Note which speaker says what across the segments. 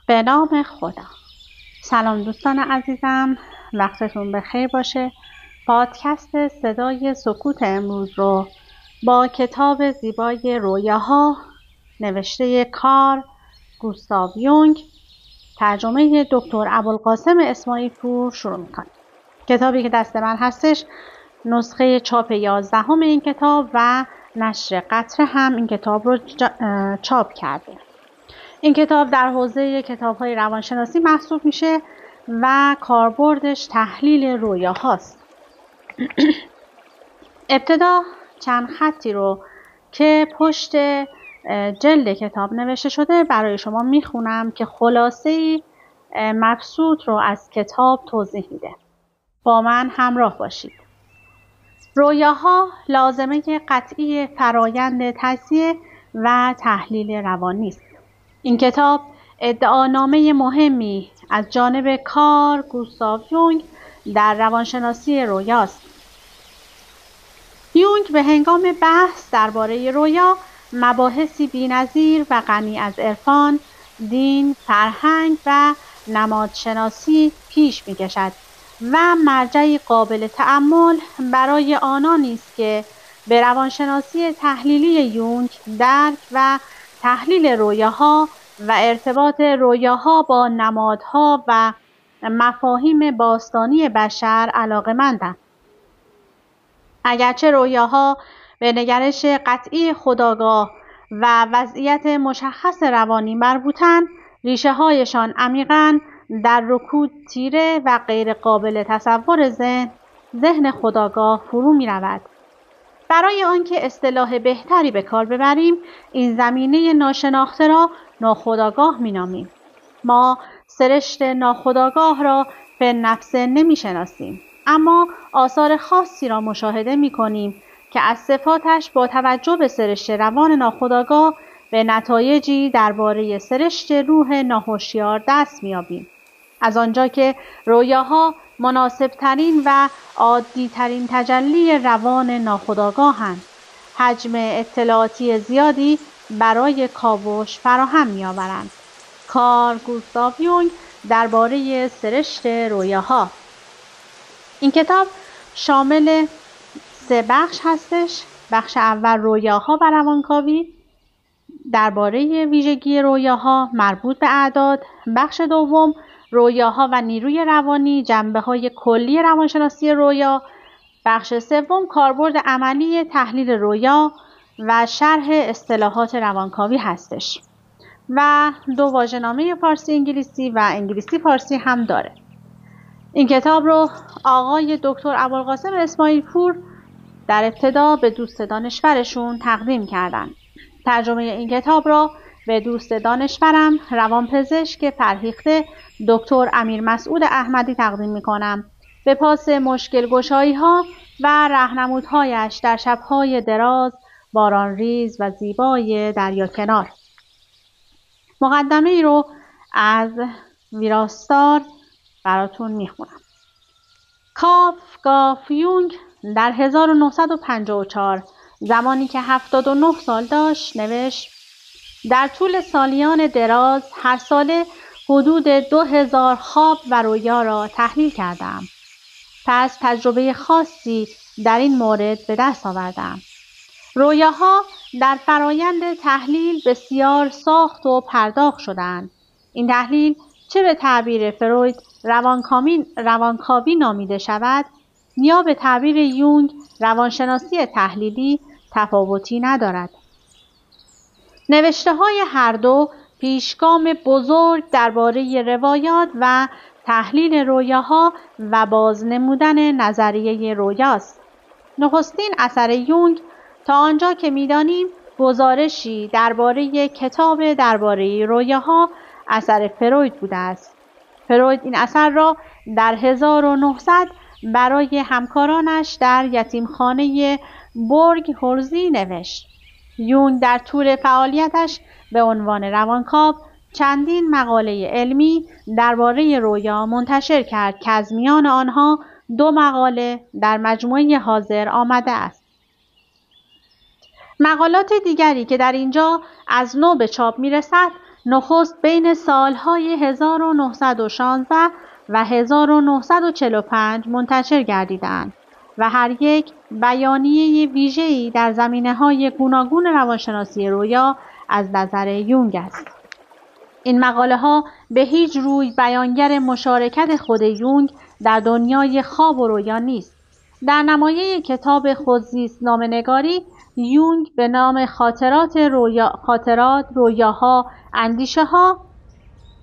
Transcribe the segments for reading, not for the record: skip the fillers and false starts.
Speaker 1: به نام خدا. سلام دوستان عزیزم، وقتتون بخیر باشه. پادکست صدای سکوت امروز رو با کتاب زیبای رویاها نوشته کارل گوستاو یونگ، ترجمه دکتر ابوالقاسم اسماعیل پور شروع میکنیم. کتابی که دست من هستش نسخه چاپ 11 این کتاب و نشر قطره هم این کتاب رو چاپ کرده. این کتاب در حوزه کتاب‌های روانشناسی محسوب میشه و کاربردش تحلیل رویاهاست. ابتدا چند خطی رو که پشت جلد کتاب نوشته شده برای شما میخونم که خلاصه‌ای مبسوط رو از کتاب توضیح میده. با من همراه باشید. رویاها لازمه قطعی فرایند تجزیه و تحلیل روانی است. این کتاب ادعانامه مهمی از جانب کارل گوستاو یونگ در روانشناسی رویاست. یونگ به هنگام بحث درباره رویا مباحثی بی‌نظیر و غنی از عرفان، دین، فرهنگ و نمادشناسی پیش می‌کشد و مرجعی قابل تأمل برای آنانی است که به روانشناسی تحلیلی یونگ درک و تحلیل رویاها و ارتباط رویاها با نمادها و مفاهیم باستانی بشر علاقه‌مندند. اگرچه رویاها به نگرش قطعی خودآگاه و وضعیت مشخص روانی مربوطند، ریشه‌هایشان عمیقاً در رکود تیره و غیر قابل تصور ذهن خودآگاه فرو می‌رود. برای آنکه اصطلاح بهتری به کار ببریم، این زمینه ناشناخته را ناخودآگاه می‌نامیم. ما سرشت ناخودآگاه را به نفس نمی‌شناسیم، اما آثار خاصی را مشاهده می‌کنیم که از صفاتش با توجه به سرشت روان ناخودآگاه به نتایجی درباره سرشت روح ناهوشیار دست می‌یابیم. از آنجا که رویاها مناسب‌ترین و عادی‌ترین تجلی روان ناخودآگاه‌اند، حجم اطلاعاتی زیادی برای کاوش فراهم می‌آورند. کارل گوستاو یونگ درباره سرشت رویاها. این کتاب شامل 3 بخش هستش. بخش اول رویاها و روانکاوی، درباره ویژگی رویاها مربوط به اعداد. بخش دوم رویاها و نیروی روانی، جنبه‌های کلی روانشناسی رویا. بخش سوم کاربرد عملی تحلیل رویا و شرح اصطلاحات روانکاوی هستش و 2 واژه‌نامه فارسی انگلیسی و انگلیسی فارسی هم داره. این کتاب رو آقای دکتر ابوالقاسم اسماعیل پور در ابتدا به دوست دانشورشون تقدیم کردن. ترجمه این کتاب را به دوست دانشورم روانپزشک فرهیخته دکتر امیر مسعود احمدی تقدیم می‌کنم به پاس مشکل گشایی‌ها و راهنمودهایش در شب‌های دراز، بارانریز و زیبای دریا کنار. مقدمه ای رو از ویراستار براتون میخونم. گوستاو یونگ در 1954 زمانی که 79 سال داشت نوشت: در طول سالیان دراز هر ساله حدود 2000 خواب و رویا را تحلیل کردم. پس تجربه خاصی در این مورد به دست آوردم. رویاها در فرایند تحلیل بسیار ساخت و پرداخت شدند. این تحلیل چه به تعبیر فروید روانکاوی نامیده شود یا به تعبیر یونگ روانشناسی تحلیلی تفاوتی ندارد. نوشته‌های هر دو پیشگام بزرگ درباره روایات و تحلیل رویاها و بازنمودن نظریه رویاست. نخستین اثر یونگ تا آنجا که می‌دانیم گزارشی درباره کتاب درباره رویاها اثر فروید بوده است. فروید این اثر را در 1900 برای همکارانش در یتیمخانه بورگ هولزی نوشت. یونگ در طول فعالیتش به عنوان روانکاو چندین مقاله علمی درباره رویا منتشر کرد که از میان آنها 2 مقاله در مجموعه حاضر آمده است. مقالات دیگری که در اینجا از نو به چاپ می‌رسد نخست بین سالهای 1916 و 1945 منتشر گردیدند و هر یک بیانیه ویژه‌ای در زمینه‌های گوناگون روانشناسی رویا از نظر یونگ است. این مقاله‌ها به هیچ روی بیانگر مشارکت خود یونگ در دنیای خواب و رویا نیست. در نمایه کتاب خودزیست‌نامه‌نگاری، یونگ به نام خاطرات، رویاها، اندیشه‌ها،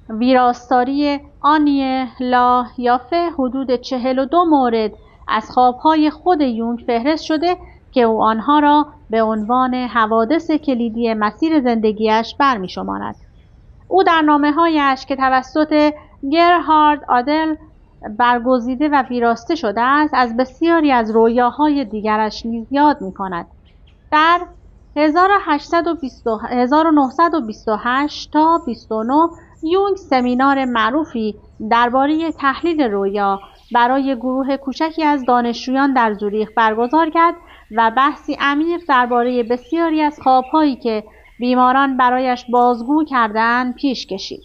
Speaker 1: ویراستاری آنیه لا یافه حدود 42 مورد از خوابهای خود یونگ فهرست شده که او آنها را به عنوان حوادث کلیدی مسیر زندگیش برمی‌شمارد. او در نامه‌هایش که توسط گرهارد آدل برگزیده و ویراسته شده است، از بسیاری از رویاهای دیگرش نیز یاد می‌کند. در 1928 تا 29 یونگ سمینار معروفی درباره تحلیل رویا برای گروه کوچکی از دانشجویان در زوریخ برگزار کرد و بحثی عمیق درباره بسیاری از خواب‌هایی که بیماران برایش بازگو کردند پیش کشید.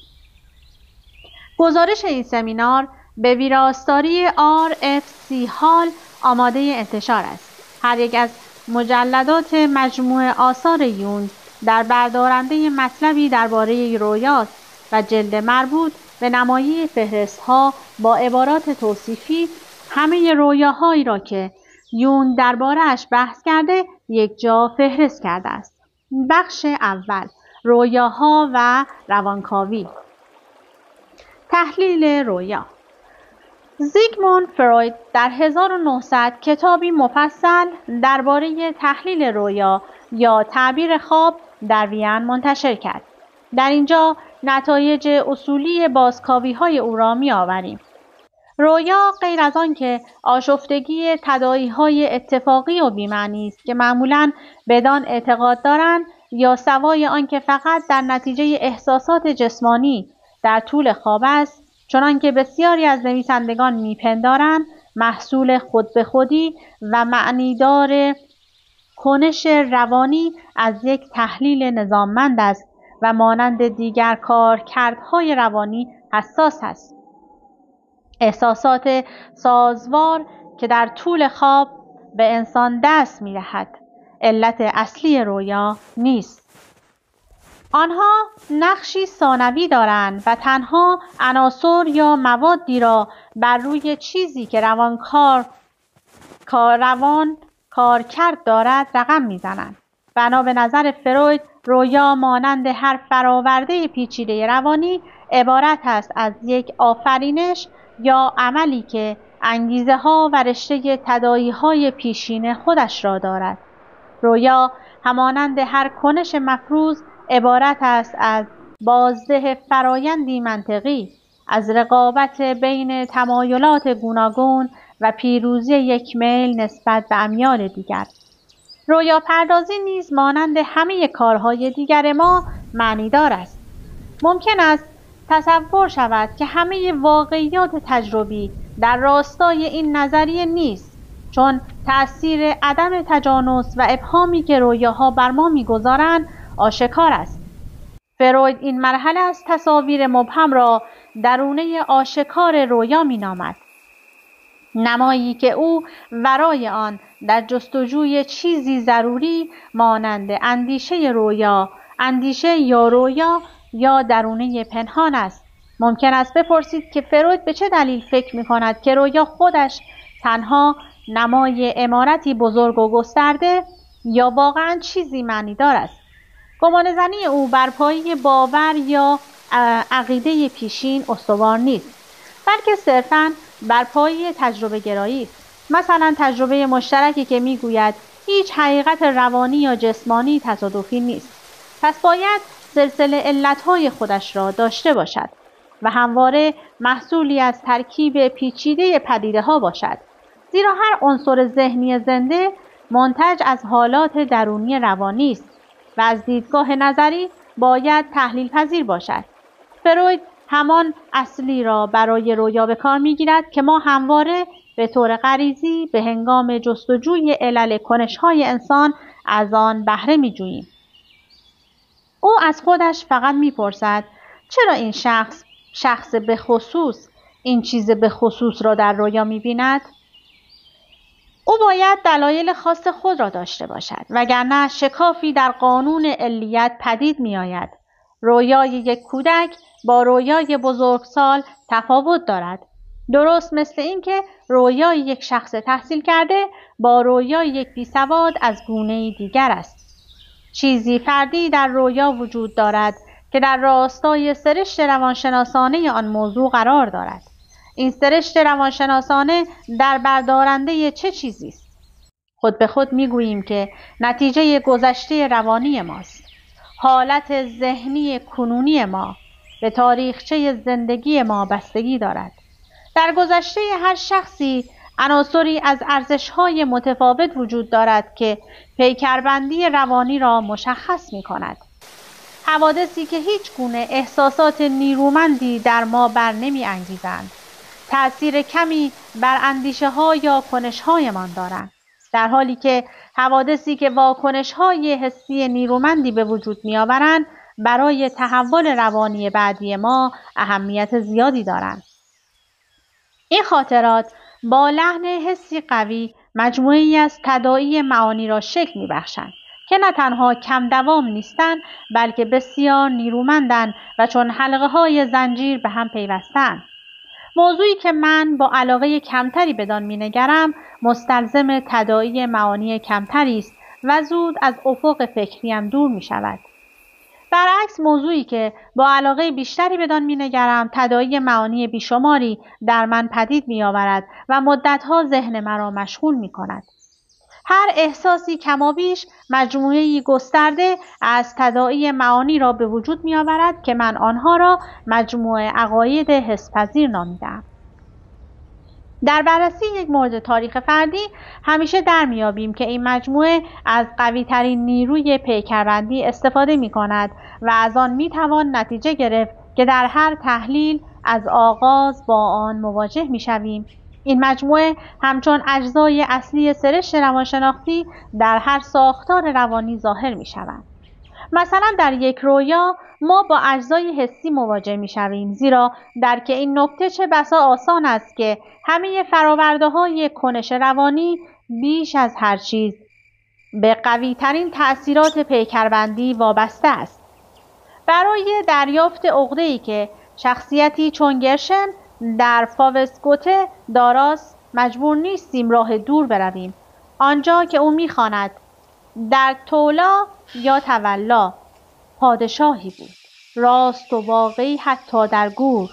Speaker 1: گزارش این سمینار به ویراستاری RFC هال آماده انتشار است. هر یک از مجلدات مجموعه آثار یونگ در بردارنده مطلبی درباره رویاست و جلد مربوط به نمایه فهرست‌ها با عبارات توصیفی همه رویاهایی را که یونگ درباره‌اش بحث کرده یک جا فهرست کرده است. بخش اول: رویاها و روانکاوی. تحلیل رویا. زیگموند فروید در 1900 کتابی مفصل درباره تحلیل رویا یا تعبیر خواب در وین منتشر کرد. در اینجا نتایج اصولی بازکاوی‌های او را می‌آوریم. رویا غیر از آن که آشفتگی تداعی‌های اتفاقی و بی‌معنی است که معمولاً بدان اعتقاد دارند، یا سوای آن که فقط در نتیجه احساسات جسمانی در طول خواب است، چنان که بسیاری از نویسندگان میپندارند، محصول خود به خودی و معنیدار کنش روانی از یک تحلیل نظاممند است و مانند دیگر کارکردهای روانی حساس است. احساسات سازوار که در طول خواب به انسان دست می‌دهد، علت اصلی رویا نیست. آنها نقشی ثانوی دارند و تنها عناصر یا موادی را بر روی چیزی که روان کارکرد دارد رقم می‌زنند. بنا به نظر فروید، رویا مانند هر فراورده پیچیده روانی عبارت است از یک آفرینش یا عملی که انگیزه ها و رشته تداعی های پیشین خودش را دارد. رویا همانند هر کنش مفروض عبارت است از بازده فرایندی منطقی، از رقابت بین تمایلات گوناگون و پیروزی یک میل نسبت به امیال دیگر. رویا پردازی نیز مانند همه کارهای دیگر ما معنیدار است. ممکن است تصور شود که همه واقعیات تجربی در راستای این نظریه نیست، چون تأثیر عدم تجانس و ابهامی که رویاها بر ما می‌گذارند آشکار است. فروید این مرحله از تصاویر مبهم را درونه آشکار رویا می‌نامد، نمایی که او ورای آن در جستجوی چیزی ضروری مانند اندیشه یا رویا یا درونه پنهان است. ممکن است بپرسید که فروید به چه دلیل فکر می‌کند که رویا خودش تنها نمای عمارتی بزرگ و گسترده یا واقعاً چیزی معنیدار است. گمانه‌زنی او بر پایه باور یا عقیده پیشین استوار نیست، بلکه صرفاً بر پایه تجربه گرایی است. مثلا تجربه مشترکی که میگوید هیچ حقیقت روانی یا جسمانی تصادفی نیست، پس باید سلسله علتهای خودش را داشته باشد و همواره محصولی از ترکیب پیچیده پدیده‌ها باشد، زیرا هر عنصر ذهنی زنده منتج از حالات درونی روانی است و از دیدگاه نظری باید تحلیل پذیر باشد. فروید همان اصلی را برای رویا به کار می‌گیرد که ما همواره به طور غریزی به هنگام جستجوی علل کنش‌های انسان از آن بهره می‌جوییم. او از خودش فقط میپرسد چرا این شخص به خصوص این چیز به خصوص را در رویا میبیند؟ او باید دلایل خاص خود را داشته باشد وگرنه شکافی در قانون علیت پدید میآید. رویای یک کودک با رویای بزرگسال تفاوت دارد. درست مثل این که رویای یک شخص تحصیل کرده با رویای یک بیسواد از گونه دیگر است. چیزی فردی در رویا وجود دارد که در راستای سرشت روانشناسانه آن موضوع قرار دارد. این سرشت روانشناسانه در بردارنده چه چیزی است؟ خود به خود میگوییم که نتیجه گذشته روانی ماست. حالت ذهنی کنونی ما به تاریخچه زندگی ما بستگی دارد. در گذشته هر شخصی عناصری از ارزش‌های متفاوت وجود دارد که پیکربندی روانی را مشخص می‌کند. حوادثی که هیچ گونه احساسات نیرومندی در ما بر نمی‌انگیزند، تأثیر کمی بر اندیشه‌ها یا کنش‌هایمان دارند، در حالی که حوادثی که واکنش‌های حسی نیرومندی به وجود می‌آورند برای تحول روانی بعدی ما اهمیت زیادی دارند. این خاطرات با لحن حسی قوی مجموعه‌ای از تداعی معانی را شکل می‌بخشند که نه تنها کم دوام نیستند بلکه بسیار نیرومندند و چون حلقه‌های زنجیر به هم پیوستند. موضوعی که من با علاقه کمتری بدان می‌نگرم مستلزم تداعی معانی کمتری است و زود از افق فکریم دور می‌شود. برعکس موضوعی که با علاقه بیشتری بدان می‌نگرم تداعی معانی بیشماری در من پدید می‌آورد و مدت‌ها ذهن مرا مشغول می‌کند. هر احساسی کمابیش مجموعه‌ای گسترده از تداعی معانی را به وجود می‌آورد که من آنها را مجموعه عقاید حس‌پذیر نامیده‌ام. در بررسی یک مورد تاریخ فردی همیشه در میابیم که این مجموعه از قوی‌ترین نیروی پیکربندی استفاده می‌کند و از آن می‌توان نتیجه گرفت که در هر تحلیل از آغاز با آن مواجه می‌شویم. این مجموعه همچون اجزای اصلی سرشت روانشناختی در هر ساختار روانی ظاهر می‌شوند. مثلا در یک رویا ما با اجزای حسی مواجه می‌شویم، زیرا درک این نکته چه بسا آسان است که همه فرآورده‌های کنش روانی بیش از هر چیز به قوی‌ترین تأثیرات پیکربندی وابسته است. برای دریافت عقده‌ای که شخصیتی چون گرشن در فاوستگوته داراست مجبور نیستیم راه دور برویم، آنجا که او می‌خواند در تولا یا تولا پادشاهی بود، راست و واقعی حتی در گور،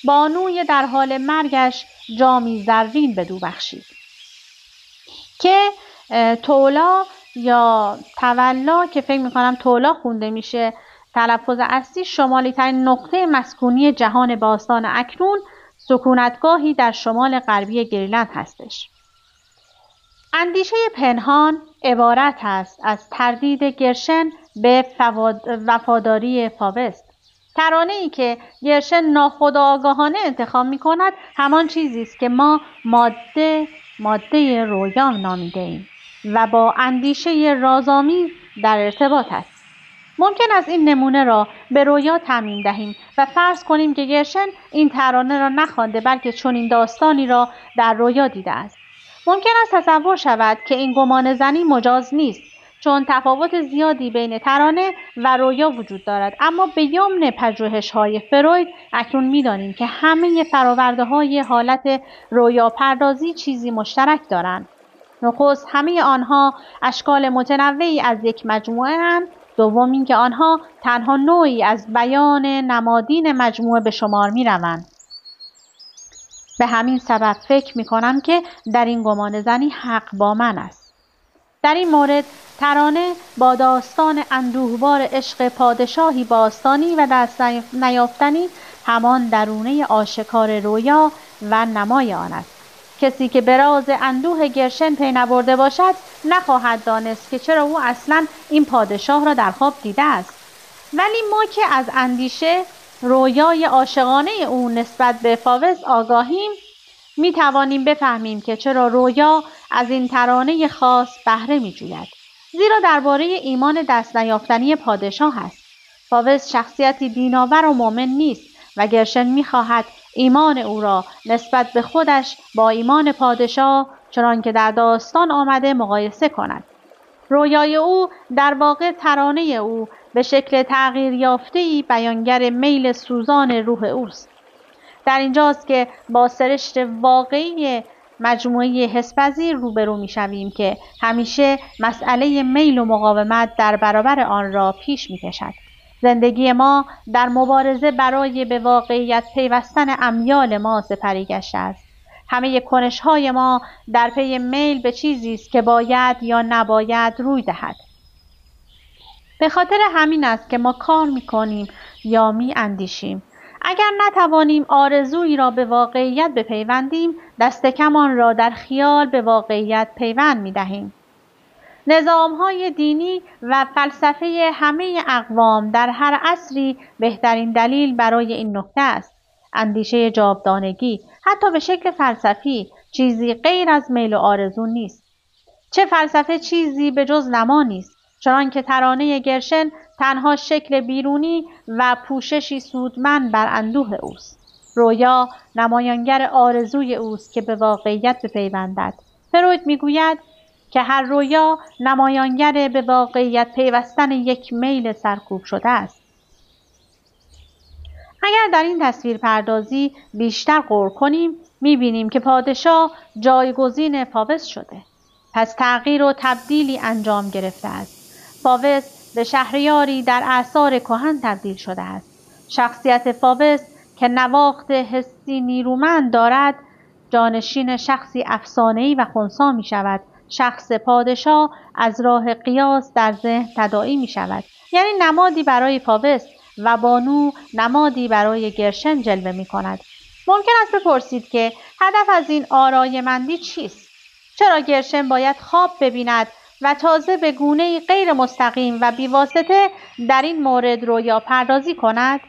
Speaker 1: بانوی در حال مرگش جامی زرین بدو بخشید. که تولا یا تولا که فکر میکنم تولا خونده میشه، تلفظ اصلی شمالی ترین نقطه مسکونی جهان باستان اکنون سکونتگاهی در شمال غربی گرینلند هستش. اندیشه پنهان عبارت است از تردید گرشن به وفاداری فاوست. ترانه‌ای که گرشن ناخودآگاهانه انتخاب می‌کند همان چیزی است که ما ماده رویا نامیده‌ایم و با اندیشه رازآمیز در ارتباط است. ممکن است این نمونه را به رویا تعمیم دهیم و فرض کنیم که گرشن این ترانه را نخوانده بلکه چنین داستانی را در رویا دیده است. ممکن است تصور شود که این گمان زنی مجاز نیست، چون تفاوت زیادی بین ترانه و رویا وجود دارد، اما به یمن پژوهش‌های فروید اکنون می‌دانیم که همه فرآورده‌های حالت رویا پردازی چیزی مشترک دارند. نخست همه آنها اشکال متنوعی از یک مجموعه اند. دوم اینکه آنها تنها نوعی از بیان نمادین مجموعه به شمار می‌روند. به همین سبب فکر می‌کنم که در این گمان زنی حق با من است. در این مورد ترانه با داستان اندوهبار عشق پادشاهی باستانی و دست نیافتنی همان درونه آشکار رویا و نمای آن است. کسی که به راز اندوه گرشن پی نبرده باشد نخواهد دانست که چرا او اصلاً این پادشاه را در خواب دیده است. ولی ما که از اندیشه رویای عاشقانه او نسبت به فاوست آگاهیم، می توانیم بفهمیم که چرا رویا از این ترانه خاص بهره می جوید. زیرا درباره ایمان دست نیافتنی پادشاه است. فاوست شخصیتی دین‌آور و مؤمن نیست و گرشن می‌خواهد ایمان او را نسبت به خودش با ایمان پادشاه چنان که در داستان آمده مقایسه کند. رویای او در واقع ترانه او به شکل تغییر یافته‌ای بیانگر میل سوزان روح اوست. در اینجاست که با سرشت واقعی مجموعه حس‌پذیر روبرو می‌شویم که همیشه مسئله میل و مقاومت در برابر آن را پیش می‌کشد. زندگی ما در مبارزه برای به واقعیت پیوستن امیال ما سپری گشته است. همه کنش‌های ما در پی میل به چیزی است که باید یا نباید روی دهد. به خاطر همین است که ما کار می‌کنیم یا می‌اندیشیم. اگر نتوانیم آرزویی را به واقعیت بپیوندیم، دست کم آن را در خیال به واقعیت پیوند می‌دهیم. نظام‌های دینی و فلسفه همه اقوام در هر عصری بهترین دلیل برای این نکته است. اندیشه جاودانگی، حتی به شکل فلسفی، چیزی غیر از میل و آرزو نیست. چه فلسفه چیزی به جز نما نیست، چنان که ترانه گرشن تنها شکل بیرونی و پوششی سودمند بر اندوه اوست. رویا نمایانگر آرزوی اوست که به واقعیت بپیوندد. فروید میگوید که هر رویا نمایانگر به واقعیت پیوستن یک میل سرکوب شده است. اگر در این تصویر پردازی بیشتر غور کنیم، می‌بینیم که پادشاه جایگزین فاوست شده. پس تغییر و تبدیلی انجام گرفته است. فاوست به شهریاری در اعصار کهن تبدیل شده است. شخصیت فاوست که نواخت حسی نیرومند دارد، جانشین شخصی افسانه‌ای و خنثی می‌شود. شخص پادشاه از راه قیاس در ذهن تداعی می‌شود. یعنی نمادی برای فاوست و بانو نمادی برای گرشن جلوه می‌کند. ممکن است بپرسید که هدف از این آرایمندی چیست؟ چرا گرشن باید خواب ببیند و تازه به گونه‌ای غیر مستقیم و بیواسطه در این مورد رویا پردازی کند؟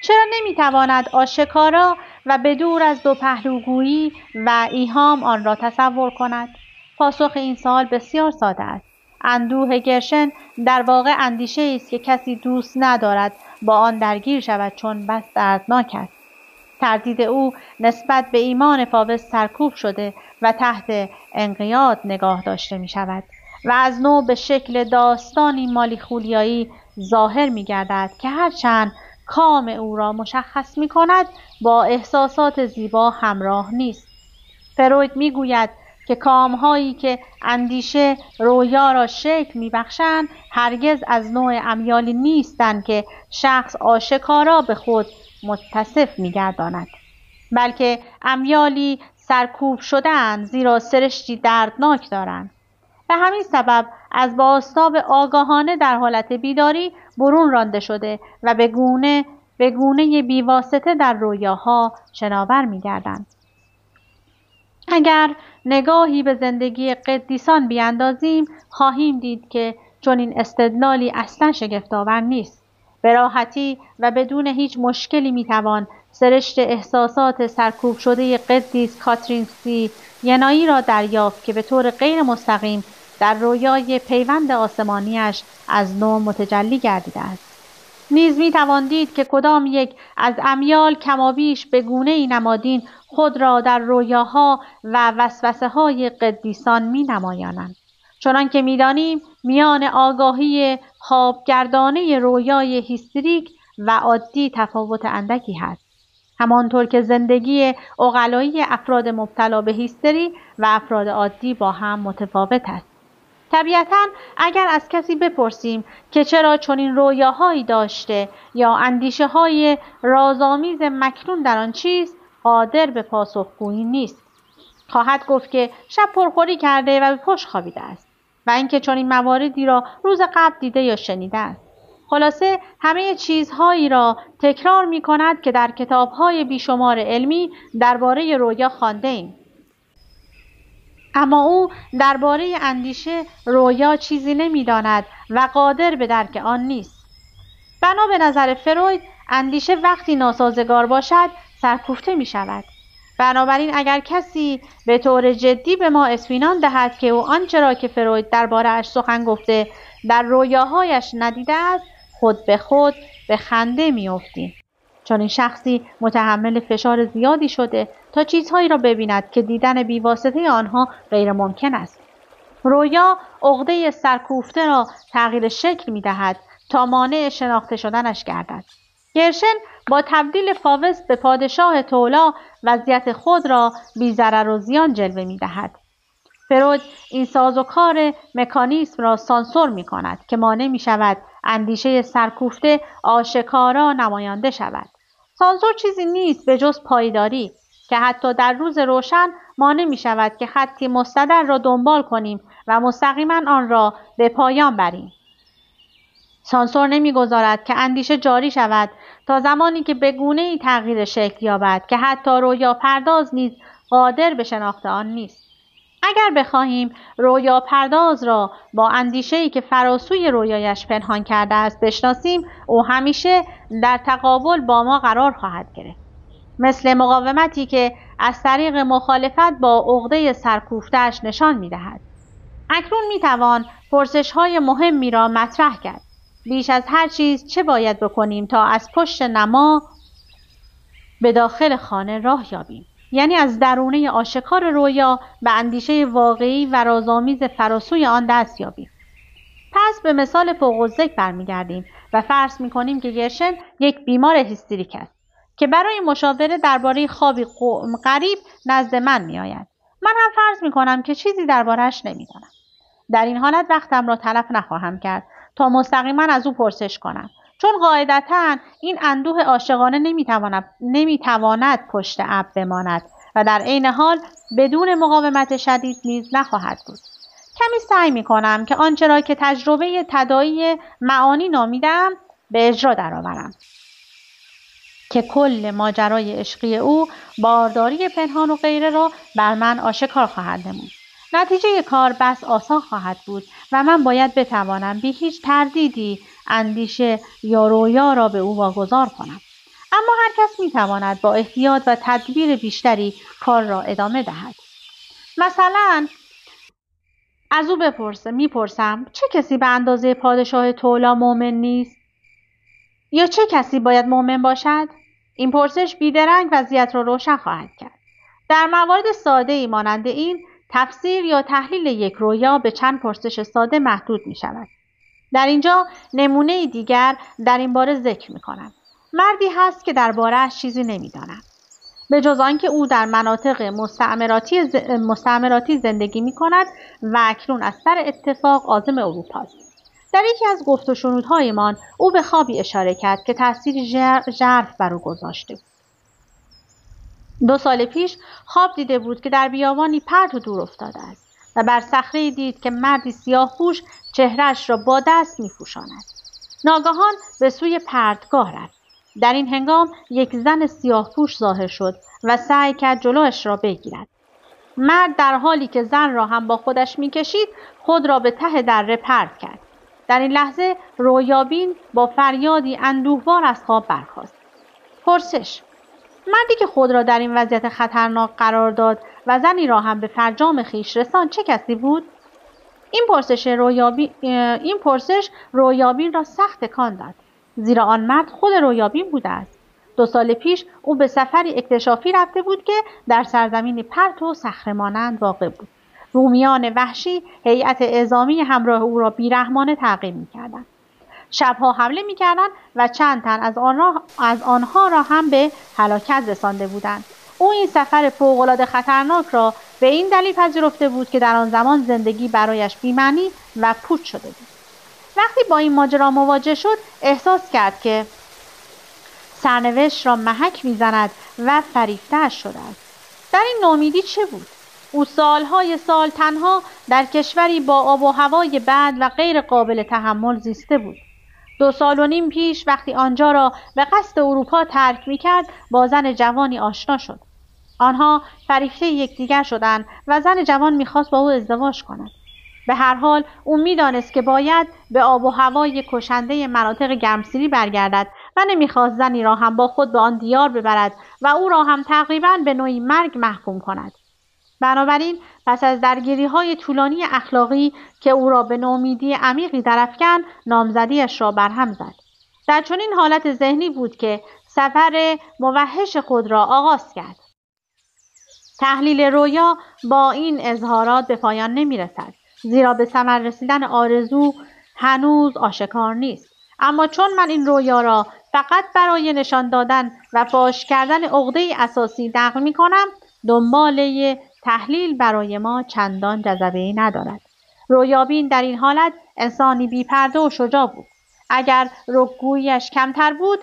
Speaker 1: چرا نمی‌تواند آشکارا و بدور از دو پهلوگویی و ایهام آن را تصور کند؟ پاسخ این سوال بسیار ساده است. اندوه گرشن در واقع اندیشه است که کسی دوست ندارد با آن درگیر شود، چون بس دردناک است. تردید او نسبت به ایمان فاوست سرکوب شده و تحت انقیاد نگاه داشته می شود و از نو به شکل داستانی مالیخولیایی ظاهر می گردد که هرچند کام او را مشخص می کند با احساسات زیبا همراه نیست. فروید می گوید که کامهایی که اندیشه رویا را شکل می بخشند هرگز از نوع امیالی نیستند که شخص آشکارا به خود متصف می گرداند، بلکه امیالی سرکوب شده‌اند، زیرا سرشتی دردناک دارند. به همین سبب از بازتاب آگاهانه در حالت بیداری برون رانده شده و به گونه بیواسطه در رویاها شناور می گردند. اگر نگاهی به زندگی قدیسان بیاندازیم، خواهیم دید که چنین استدلالی اصلا شگفت‌آور نیست. به راحتی و بدون هیچ مشکلی میتوان سرشت احساسات سرکوب شده قدیس کاترین سینایی را دریافت که به طور غیر مستقیم در رویای پیوند آسمانیش از نو متجلی گردیده است. نیز میتوان دید که کدام یک از امیال کمابیش به گونه‌ای نمادین خود را در رویاها و وسوسه‌های قدیسان می‌نمایانند. چنان که می‌دانیم میان آگاهی خوابگردانه رویای هیستریک و عادی تفاوت اندکی هست. همانطور که زندگی عقلایی افراد مبتلا به هیستری و افراد عادی با هم متفاوت است. طبیعتاً اگر از کسی بپرسیم که چرا چنین رویاهایی داشته یا اندیشه‌های رازآمیز مکنون در آن چیست، قادر به پاسخگویی نیست. خواهد گفت که شب پرخوری کرده و به پشت خوابیده است و اینکه چنین مواردی را روز قبل دیده یا شنیده است. خلاصه همه چیزهایی را تکرار می کند که در کتاب‌های بیشمار علمی درباره رویا خوانده ایم. اما او درباره اندیشه رویا چیزی نمی‌داند و قادر به درک آن نیست. بنا به نظر فروید اندیشه وقتی ناسازگار باشد سرکوفته می شود. بنابراین اگر کسی به طور جدی به ما اطمینان دهد که او آنچه را که فروید درباره اش سخن گفته در رویاهایش ندیده است، خود به خود به خنده می‌افتیم. چون این شخصی متحمل فشار زیادی شده تا چیزهایی را ببیند که دیدن بیواسطه آنها غیر ممکن است. رویا عقده سرکوفته را تغییر شکل می‌دهد تا مانع شناخته شدنش گردد. گرشن با تبدیل فاوست به پادشاه تولا وضعیت خود را بی ضرر و زیان جلوه می‌دهد. فروید این سازوکار مکانیسم را سانسور می‌کند که مانع می‌شود اندیشه سرکوفته آشکارا نمایانده شود. سانسور چیزی نیست به جز پایداری که حتی در روز روشن مانع می‌شود که خطی مستدل را دنبال کنیم و مستقیما آن را به پایان بریم. سانسور نمی‌گذارد که اندیشه جاری شود تا زمانی که به گونه‌ای تغییر شکل یابد که حتی رویا پرداز نیز قادر به شناخت آن نیست. اگر بخواهیم رویا پرداز را با اندیشه‌ای که فراسوی رویایش پنهان کرده است بشناسیم، او همیشه در تقابل با ما قرار خواهد گرفت. مثل مقاومتی که از طریق مخالفت با عقده سرکوفته‌اش نشان می‌دهد. اکنون می‌توان پرسش‌های مهمی را مطرح کرد. بیش از هر چیز چه باید بکنیم تا از پشت نما به داخل خانه راه یابیم؟ یعنی از درونه آشکار رویا به اندیشه واقعی و رازآمیز فراسوی آن دست یابیم. پس به مثال فوق‌الذکر برمیگردیم و فرض می‌کنیم که گرشن یک بیمار هیستریک است که برای مشاوره درباره خوابی غریب نزد من می‌آید. من هم فرض می‌کنم که چیزی درباره‌اش نمی‌دانم. در این حالت وقتم را تلف نخواهم کرد تا مستقیما از او پرسش کنم، چون قاعدتاً این اندوه عاشقانه نمیتواند پشت ابر بماند و در عین حال بدون مقاومت شدید نیز نخواهد بود. کمی سعی میکنم که آنچه را که تجربه تداعی معانی نامیدم به اجرا درآورم که کل ماجرای عشقی او بارداری پنهان و غیره را بر من آشکار خواهد نمود. نتیجه کار بس آسان خواهد بود و من باید بتوانم بی هیچ تردیدی اندیشه یا رویا را به او واگذار کنم. اما هر کس میتواند با احتیاط و تدبیر بیشتری کار را ادامه دهد. مثلا از او میپرسم چه کسی به اندازه پادشاه تولا مؤمن نیست؟ یا چه کسی باید مؤمن باشد؟ این پرسش بیدرنگ وضعیت را روشن خواهد کرد. در موارد ساده‌ای مانند این تفسیر یا تحلیل یک رویا به چند پرسش ساده محدود می شود. در اینجا نمونه دیگر در این باره ذکر می کنم. مردی هست که درباره‌اش چیزی نمی دانم. به جز آنکه او در مناطق مستعمراتی زندگی می کند و اکنون از سر اتفاق عازم اروپا است. در یکی از گفت و شنودهایمان او به خوابی اشاره کرد که تأثیر ژرف بر او گذاشته بود. 2 سال پیش خواب دیده بود که در بیابانی پرت و دور افتاده است و بر صخره‌ای دید که مردی سیاه‌پوش چهره‌اش را با دست می‌پوشاند. ناگهان به سوی پرتگاه رفت. در این هنگام یک زن سیاه‌پوش ظاهر شد و سعی کرد جلوش را بگیرد. مرد در حالی که زن را هم با خودش می‌کشید خود را به ته دره پرت کرد. در این لحظه رویابین با فریادی اندوهوار از خواب برخاست. پرسش: مردی که خود را در این وضعیت خطرناک قرار داد و زنی را هم به فرجام خویش رساند چه کسی بود؟ این پرسش رویابین را سخت تکان داد، زیرا آن مرد خود رویابین بوده است. 2 سال پیش او به سفری اکتشافی رفته بود که در سرزمینی پرت و صخره‌مانند واقع بود. رومیان وحشی هیئت اعزامی همراه او را بیرحمانه تعقیب می‌کردند. شبها حمله می‌کردند و چند تن از آنها را هم به هلاکت رسانده بودند. او این سفر فوق‌العاده خطرناک را به این دلیل پذیرفته بود که در آن زمان زندگی برایش بی‌معنی و پوچ شده بود. وقتی با این ماجرا مواجه شد احساس کرد که سرنوشت را محک می‌زند و فریفته‌اش شده است. در این نومیدی چه بود؟ او سالهای سال تنها در کشوری با آب و هوای بد و غیر قابل تحمل زیسته بود. 2 سال و نیم پیش وقتی آنجا را به قصد اروپا ترک می‌کرد با زن جوانی آشنا شد. آنها فریفته یکدیگر شدند و زن جوان می‌خواست با او ازدواج کند. به هر حال او می‌دانست که باید به آب و هوای کشنده مناطق گرمسیری برگردد و نمی‌خواست زنی را هم با خود به آن دیار ببرد و او را هم تقریباً به نوعی مرگ محکوم کند. بنابراین پس از درگیری‌های طولانی اخلاقی که او را به نومیدی عمیقی درافکند، نامزدیش را برهم زد. در چنین حالت ذهنی بود که سفر موحش خود را آغاز کرد. تحلیل رویا با این اظهارات به پایان نمی رسد، زیرا به ثمر رسیدن آرزو هنوز آشکار نیست. اما چون من این رویا را فقط برای نشان دادن و فاش کردن عقده اساسی نقل می کنم، دنباله تحلیل برای ما چندان جذبه‌ای ندارد. رویابین در این حالت انسانی بی‌پرده و شجاع بود. اگر رکگویی‌اش کمتر بود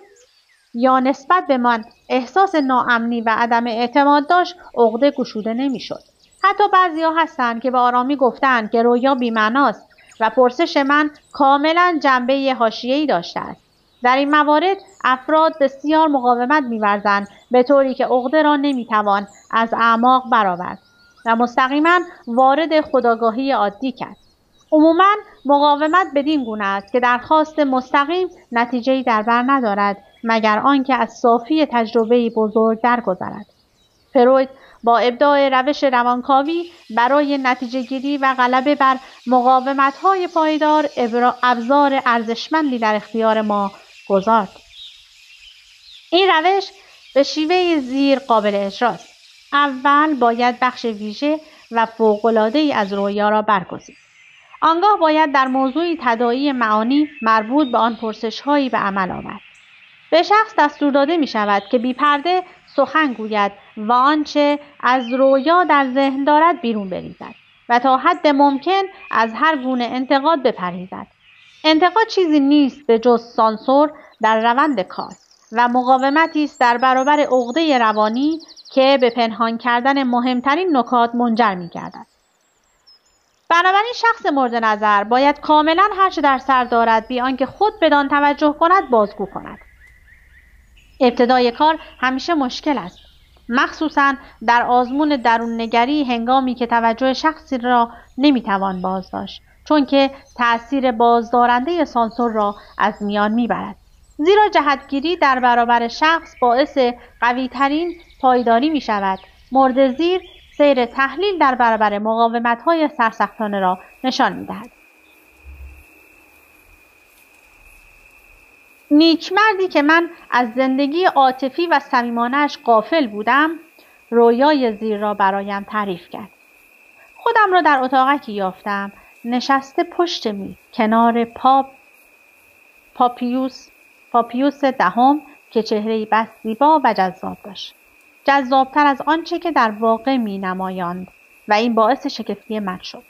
Speaker 1: یا نسبت به من احساس ناامنی و عدم اعتماد داشت، عقده گشوده نمی‌شد. حتی بعضی‌ها هستند که به آرامی گفتند که رویا بی‌معناست و پرسش من کاملاً جنبه حاشیه‌ای داشته است. در این موارد افراد بسیار مقاومت می‌ورزند، به طوری که عقده را نمی‌توان از اعماق برآورد و مستقیما وارد خودآگاهی عادی کرد. عموماً مقاومت بدین گونه است که درخواست مستقیم نتیجه‌ای در بر ندارد مگر آنکه از صافی تجربه‌ای بزرگ درگذرد. فروید با ابداع روش روانکاوی برای نتیجه‌گیری و غلبه بر مقاومت‌های پایدار ابزار ارزشمندی در اختیار ما گذارد. این روش به شیوه زیر قابل اجراست. اول باید بخش ویژه و فوق‌العاده‌ای از رویا را برگزید. آنگاه باید در موضوعی تداعی معانی مربوط به آن پرسش‌هایی به عمل آورد. به شخص دستور داده می شود که بی پرده سخن گوید و آنچه از رویا در ذهن دارد بیرون بریزد و تا حد ممکن از هر گونه انتقاد بپرهیزد. انتقاد چیزی نیست به جز سانسور در روند کار و مقاومتی است در برابر عقده روانی که به پنهان کردن مهمترین نکات منجر می گردد. بنابراین شخص مورد نظر باید کاملا هرچه در سر دارد بی آنکه خود بدان توجه کند بازگو کند. ابتدای کار همیشه مشکل است، مخصوصاً در آزمون درون نگری هنگامی که توجه شخصی را نمیتوان بازداشت، چون که تأثیر بازدارنده سانسور را از میان میبرد. زیرا جهتگیری در برابر شخص باعث قویترین پایداری میشود. مورد زیر سیر تحلیل در برابر مقاومت‌های سرسختانه را نشان میدهد. نیکمردی که من از زندگی عاطفی و صمیمانه‌اش غافل بودم، رویای زیر را برایم تعریف کرد. خودم را در اتاقکی یافتم، نشسته پشت میز کنار پاپیوس دهم که چهره‌ای بس زیبا و جذاب داشت. جذابتر از آنچه که در واقع می‌نمایاند و این باعث شگفتی من شد.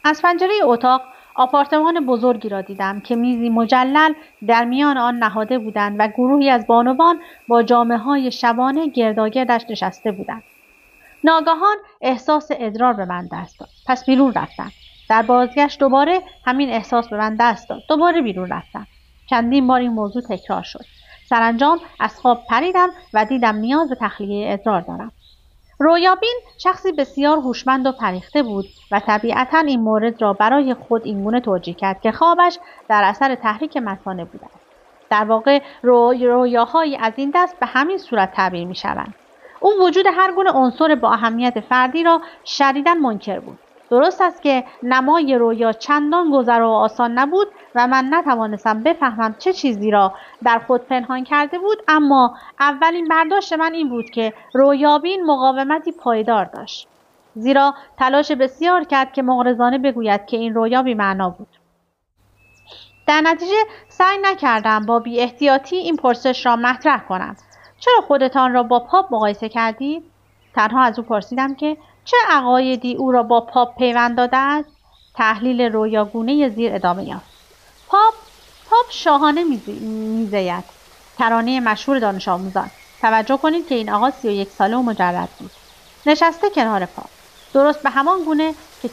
Speaker 1: از پنجره اتاق آپارتمان بزرگی را دیدم که میزی مجلل در میان آن نهاده بودند و گروهی از بانوان با جامه‌های شبانه گرداگردش نشسته بودند. ناگهان احساس ادرار به من دست داد. پس بیرون رفتم. در بازگشت دوباره همین احساس به من دست داد. دوباره بیرون رفتم. چندین بار این موضوع تکرار شد. سرانجام از خواب پریدم و دیدم نیاز به تخلیه ادرار دارم. رویابین شخصی بسیار هوشمند و فریخته بود و طبیعتاً این مورد را برای خود اینگونه توجیه کرد که خوابش در اثر تحریک مثانه بوده است. در واقع رویاهایی از این دست به همین صورت تعبیر می‌شوند. او وجود هر گونه عنصر با اهمیت فردی را شدیداً منکر بود. درست است که نمای رویا چندان گذرا و آسان نبود و من نتوانستم بفهمم چه چیزی را در خود پنهان کرده بود، اما اولین برداشت من این بود که رویابین مقاومتی پایدار داشت، زیرا تلاش بسیار کرد که مغرضانه بگوید که این رویا بی‌معنا بود. در نتیجه سعی نکردم با بی احتیاطی این پرسش را مطرح کنم: چرا خودتان را با پاپ مقایسه کردید؟ تنها از او پرسیدم که چه عقایدی او را با پاپ پیوند داده است. تحلیل رویاگونه زیر ادامه یافت. پاپ شاهانه میزید. ترانه مشهور دانش آموزان. توجه کنید که این آقا 31 ساله و مجرد بود. نشسته کنار پاپ. درست به همان گونه که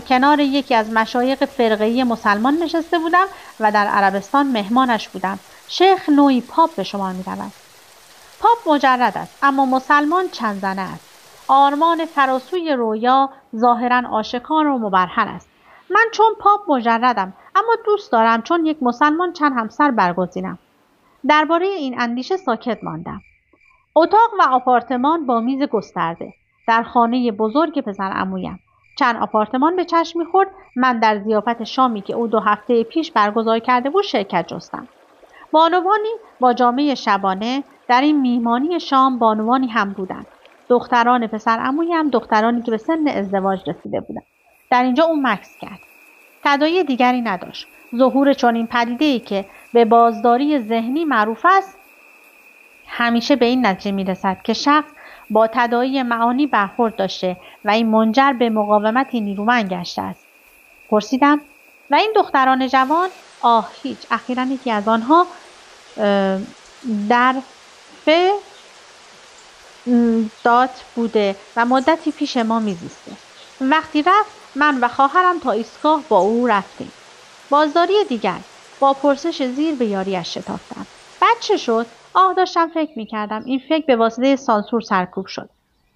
Speaker 1: کنار یکی از مشایخ فرقه‌ای مسلمان نشسته بودم و در عربستان مهمانش بودم. شیخ نوعی پاپ به شما می‌رود. پاپ مجرد است، اما مسلمان چند زنه است. آرمان فراسوی رویا ظاهراً آشکار و مبرهن است. من چون پاپ مجردم، اما دوست دارم چون یک مسلمان چند همسر برگزینم. درباره این اندیشه ساکت ماندم. اتاق و آپارتمان با میز گسترده در خانه بزرگ پسرعمویم. چند آپارتمان به چشم می‌خورد. من در ضیافت شامی که او 2 هفته پیش برگزار کرده بود شرکت جستم. بانوانی با جامعه شبانه در این میهمانی شام بانوانی هم بودند. دختران پسر عمویی هم دخترانی که به سن ازدواج رسیده بودند. در اینجا او مکث کرد. تداعی دیگری نداشت. ظهور چنین پدیده‌ای که به بازداری ذهنی معروف است همیشه به این نتیجه می‌رسد که شخص با تداعی معانی برخورد داشته و این منجر به مقاومتی نیرومند گشته است. پرسیدم و این دختران جوان؟ هیچ. اخیراً یکی از آنها در دات بوده و مدتی پیش ما میزیسته. وقتی رفت من و خواهرم تا ایستگاه با او رفتیم. بازداری دیگر. با پرسش زیر به یاریش شتافتم. بعد چه شد؟ داشتم فکر میکردم. این فکر به واسطه سانسور سرکوب شد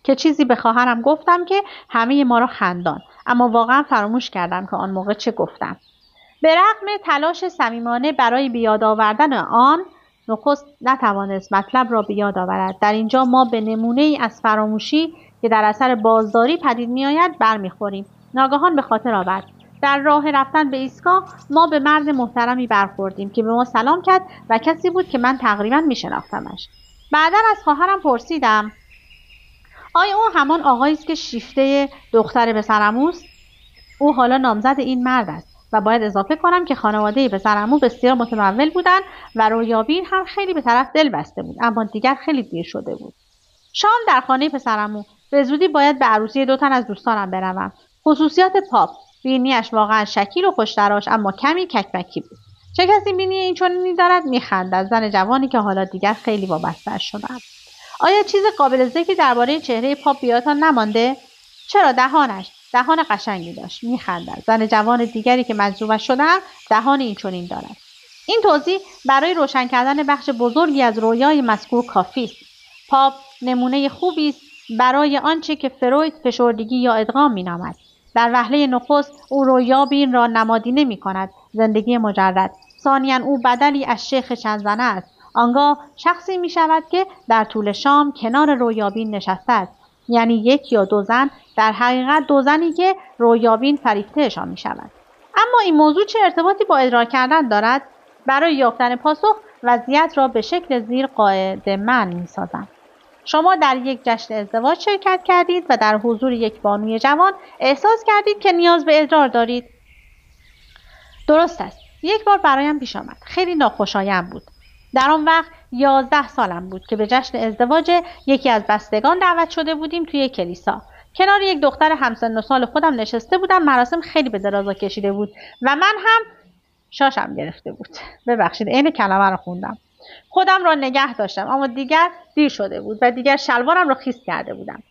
Speaker 1: که چیزی به خواهرم گفتم که همه ما را خندان، اما واقعا فراموش کردم که آن موقع چه گفتم. به رغم تلاش صمیمانه برای بیاد آوردن آن، نخست نتوانست مطلب را بیاد آورد. در اینجا ما به نمونه ای از فراموشی که در اثر بازداری پدید میآید برمیخوریم. ناگهان به خاطر آورد در راه رفتن به ایستگاه ما به مرد محترمی برخوردیم که به ما سلام کرد و کسی بود که من تقریبا میشناختمش. بعدا از خواهرم پرسیدم آیا او همان آقایی است که شیفته دختر پسرعموست؟ او حالا نامزد این مرد است و باید اضافه کنم که خانواده پسرعمو بسیار متمول بودند و رویابین هم خیلی به طرف دل بسته بود، اما دیگر خیلی دیر شده بود. شام در خانه پسرعمو. به زودی باید به عروسی 2 تن از دوستانم بروم. خصوصیات پاپ: بینیش واقعا شکیل و خوشتراش، اما کمی ککمکی بود. چه کسی بینی این چنینی دارد؟ میخندد. زن جوانی که حالا دیگر خیلی وابسته شدم. آیا چیز قابل ذکری درباره چهره پاپ بیاتان نمانده؟ چرا؟ دهان قشنگی داشت. میخندد. زن جوان دیگری که مجذوبش شدم دهان این چنین دارد. این توضیح برای روشن کردن بخش بزرگی از رویای مذکور کافی است. پاپ نمونه خوبی است برای آنچه که فروید فشردگی یا ادغام مینامد. در وهله نخست او رویابین را نمادینه می‌کند، زندگی مجرد. ثانیاً او بدلی از شیخ چند زنه است. آنگاه شخصی می‌شود که در طول شام کنار رویابین نشسته است. یعنی 1 یا 2 زن، در حقیقت 2 زنی که رویابین فریفته‌شان می‌شود. اما این موضوع چه ارتباطی با ادراک کردن دارد؟ برای یافتن پاسخ وضعیت را به شکل زیر قاعده‌مند می‌سازم. شما در یک جشن ازدواج شرکت کردید و در حضور یک بانوی جوان احساس کردید که نیاز به ادرار دارید. درست است. یک بار برایم پیش آمد. خیلی ناخوشایند بود. در آن وقت 11 سالم بود که به جشن ازدواج یکی از بستگان دعوت شده بودیم توی کلیسا. کنار یک دختر همسن و سال خودم نشسته بودم. مراسم خیلی به درازا کشیده بود و من هم شاشم گرفته بود. ببخشید عین کلمه رو خوندم. خودم را نگه داشتم، اما دیگر دیر شده بود و دیگر شلوارم را خیس کرده بودم.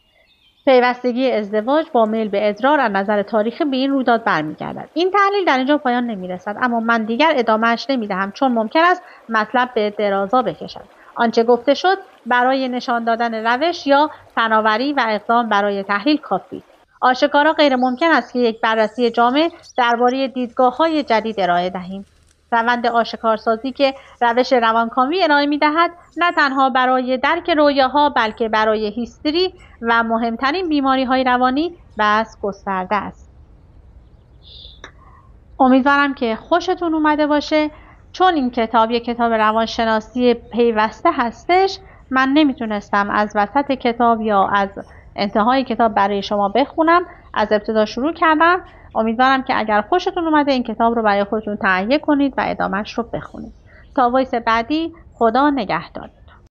Speaker 1: پیوستگی ازدواج با میل به ادرار از نظر تاریخی به این رویداد برمیگردد. این تحلیل در اینجا پایان نمیرسد، اما من دیگر ادامه‌اش نمیدهم چون ممکن است مطلب به درازا بکشد. آنچه گفته شد برای نشان دادن روش یا فناوری و اقدام برای تحلیل کافی است. آشکارا غیر ممکن است که یک بررسی جامع درباره دیدگاه‌های جدید ارائه دهیم. روند آشکارسازی که روش روانکاوی ارائه می‌دهد نه تنها برای درک رویاها بلکه برای هیستری و مهمترین بیماری‌های روانی بس گسترده است. امیدوارم که خوشتون اومده باشه. چون این کتاب یک کتاب روانشناسی پیوسته هستش، من نمیتونستم از وسط کتاب یا از انتهای کتاب برای شما بخونم. از ابتدا شروع کردم. امیدوارم که اگر خوشتون اومده این کتاب رو برای خودتون تهیه کنید و ادامهش رو بخونید. تا وایس بعدی، خدا نگهدار.